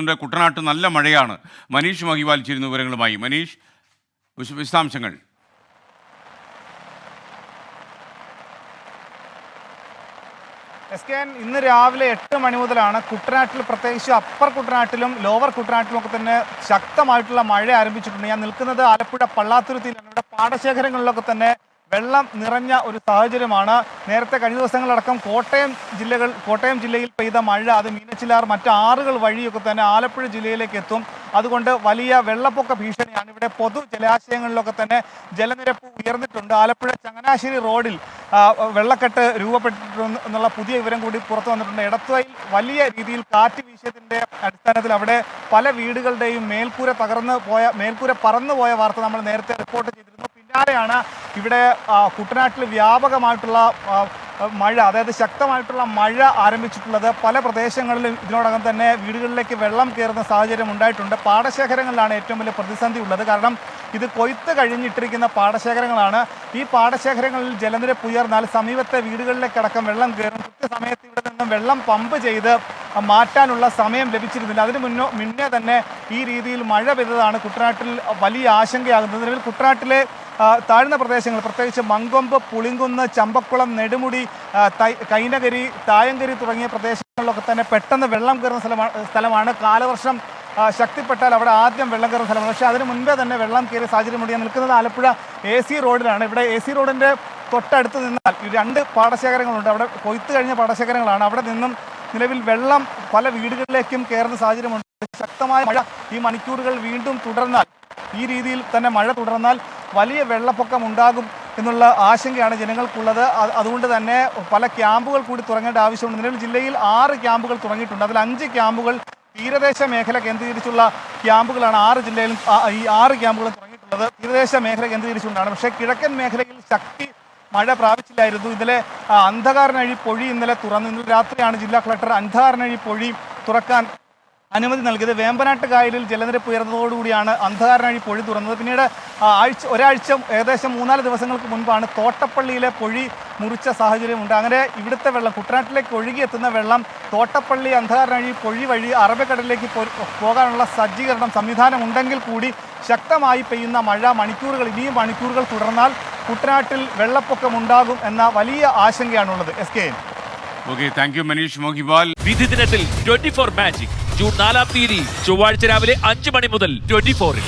കുട്ടനാട്ട് നല്ല മഴയാണ്. മനീഷ് മഹിവാൽ ചേരുന്ന വിവരങ്ങളുമായി. മനീഷ്, വിശദാംശങ്ങൾ. ഇന്ന് രാവിലെ 8 മണി മുതലാണ് കുട്ടനാട്ടിൽ, പ്രത്യേകിച്ച് അപ്പർ കുട്ടനാട്ടിലും ലോവർ കുട്ടനാട്ടിലും ഒക്കെ തന്നെ ശക്തമായിട്ടുള്ള മഴ ആരംഭിച്ചിട്ടുണ്ട്. ഞാൻ നിൽക്കുന്നത് ആലപ്പുഴ പള്ളാത്തുരുത്തിയിലാണ്. ഇവിടെ പാടശേഖരങ്ങളിലൊക്കെ തന്നെ വെള്ളം നിറഞ്ഞ ഒരു സാഹചര്യമാണ്. നേരത്തെ കഴിഞ്ഞ ദിവസങ്ങളടക്കം കോട്ടയം ജില്ലയിൽ പെയ്ത മഴ അത് മീനച്ചിലാർ മറ്റ് ആറുകൾ വഴിയൊക്കെ തന്നെ ആലപ്പുഴ ജില്ലയിലേക്ക് എത്തും. അതുകൊണ്ട് വലിയ വെള്ളപ്പൊക്ക ഭീഷണിയാണ്. ഇവിടെ പൊതു ജലാശയങ്ങളിലൊക്കെ തന്നെ ജലനിരപ്പ് ഉയർന്നിട്ടുണ്ട്. ആലപ്പുഴ ചങ്ങനാശ്ശേരി റോഡിൽ വെള്ളക്കെട്ട് രൂപപ്പെട്ടിട്ടുണ്ട് എന്നുള്ള പുതിയ വിവരം കൂടി പുറത്തു വന്നിട്ടുണ്ട്. എടത്തുവയിൽ വലിയ രീതിയിൽ കാറ്റ് വീശിയതിൻ്റെ അടിസ്ഥാനത്തിൽ അവിടെ പല വീടുകളുടെയും മേൽക്കൂര പറന്നു പോയ വാർത്ത നമ്മൾ നേരത്തെ റിപ്പോർട്ട് ചെയ്തിരുന്നു. പിന്നാലെയാണ് ഇവിടെ കുട്ടനാട്ടിൽ വ്യാപകമായിട്ടുള്ള മഴ, അതായത് ശക്തമായിട്ടുള്ള മഴ ആരംഭിച്ചിട്ടുള്ളത്. പല പ്രദേശങ്ങളിലും ഇതിനോടകം തന്നെ വീടുകളിലേക്ക് വെള്ളം കയറുന്ന സാഹചര്യം ഉണ്ടായിട്ടുണ്ട്. പാടശേഖരങ്ങളിലാണ് ഏറ്റവും വലിയ പ്രതിസന്ധി ഉള്ളത്. കാരണം ഇത് കൊയ്ത്ത് കഴിഞ്ഞിട്ടിരിക്കുന്ന പാടശേഖരങ്ങളാണ്. ഈ പാടശേഖരങ്ങളിൽ ജലനിരപ്പ് ഉയർന്നാൽ സമീപത്തെ വീടുകളിലേക്കടക്കം വെള്ളം കയറും. കൃത്യസമയത്ത് ഇവിടെ നിന്നും വെള്ളം പമ്പ് ചെയ്ത് മാറ്റാനുള്ള സമയം ലഭിച്ചിരുന്നില്ല. അതിന് മുന്നേ തന്നെ ഈ രീതിയിൽ മഴ പെയ്തതാണ് കുട്ടനാട്ടിൽ വലിയ ആശങ്കയാകുന്നത്. നിലവിൽ കുട്ടനാട്ടിലെ താഴ്ന്ന പ്രദേശങ്ങൾ, പ്രത്യേകിച്ച് മങ്കൊമ്പ്, പുളിങ്കുന്ന്, ചമ്പക്കുളം, നെടുമുടി, കൈനകരി, തായങ്കരി തുടങ്ങിയ പ്രദേശങ്ങളിലൊക്കെ തന്നെ പെട്ടെന്ന് വെള്ളം കയറുന്ന സ്ഥലമാണ്. കാലവർഷം ശക്തിപ്പെട്ടാൽ അവിടെ ആദ്യം വെള്ളം കയറുന്ന സ്ഥലമാണ്. പക്ഷേ അതിന് മുൻപേ തന്നെ വെള്ളം കയറിയ സാഹചര്യമുണ്ട്. ഞാൻ നിൽക്കുന്നത് ആലപ്പുഴ AC റോഡിലാണ്. ഇവിടെ AC റോഡിൻ്റെ തൊട്ടടുത്ത് നിന്നാൽ 2 പാടശേഖരങ്ങളുണ്ട്. അവിടെ കൊയ്ത്ത് കഴിഞ്ഞ പാടശേഖരങ്ങളാണ്. അവിടെ നിന്നും നിലവിൽ വെള്ളം പല വീടുകളിലേക്കും കയറുന്ന സാഹചര്യമുണ്ട്. ശക്തമായ മഴ ഈ മണിക്കൂറുകൾ വീണ്ടും തുടർന്നാൽ, ഈ രീതിയിൽ തന്നെ മഴ തുടർന്നാൽ വലിയ വെള്ളപ്പൊക്കം ഉണ്ടാകും എന്നുള്ള ആശങ്കയാണ് ജനങ്ങൾക്കുള്ളത്. അതുകൊണ്ട് തന്നെ പല ക്യാമ്പുകൾ കൂടി തുടങ്ങേണ്ട ആവശ്യമുണ്ട്. നിലവിൽ ജില്ലയിൽ 6 ക്യാമ്പുകൾ തുടങ്ങിയിട്ടുണ്ട്. അതിൽ 5 ക്യാമ്പുകൾ തീരദേശ മേഖല കേന്ദ്രീകരിച്ചുള്ള ക്യാമ്പുകളാണ്. 6 ജില്ലയിലും ഈ 6 ക്യാമ്പുകളും തുടങ്ങിയിട്ടുള്ളത് തീരദേശ മേഖല കേന്ദ്രീകരിച്ചുകൊണ്ടാണ്. പക്ഷേ കിഴക്കൻ മേഖലയിൽ ശക്തി മഴ പ്രാപിച്ചില്ലായിരുന്നു. ഇന്നലെ അന്ധകാരനഴി പൊഴി തുറന്നു. ഇന്നലെ രാത്രിയാണ് ജില്ലാ കളക്ടർ അന്ധകാരനഴി പൊഴി തുറക്കാൻ അനുമതി നൽകിയത്. വേമ്പനാട്ട് കായലിൽ ജലനിരപ്പ് ഉയർന്നതോടുകൂടിയാണ് അന്ധകാരനഴി പൊഴി തുറന്നത്. പിന്നീട് ഒരാഴ്ച ഏകദേശം 3-4 ദിവസങ്ങൾക്ക് മുൻപാണ് തോട്ടപ്പള്ളിയിലെ പൊഴി മുറിച്ച സാഹചര്യമുണ്ട്. അങ്ങനെ ഇവിടുത്തെ വെള്ളം, കുട്ടനാട്ടിലേക്ക് ഒഴുകിയെത്തുന്ന വെള്ളം തോട്ടപ്പള്ളി അന്ധകാരനഴി പൊഴി വഴി അറബിക്കടലിലേക്ക് പോകാനുള്ള സംവിധാനം ഉണ്ടെങ്കിൽ കൂടി ശക്തമായി പെയ്യുന്ന മഴ ഇനിയും മണിക്കൂറുകൾ തുടർന്നാൽ കുട്ടനാട്ടിൽ വെള്ളപ്പൊക്കമുണ്ടാകും എന്ന വലിയ ആശങ്കയാണുള്ളത്. Okay, thank you Manish Mohiwal. വിധി ദിനത്തിൽ 24 മാജിക് ജൂൺ 4 ചൊവ്വാഴ്ച രാവിലെ 5 മണി മുതൽ 24-ൽ.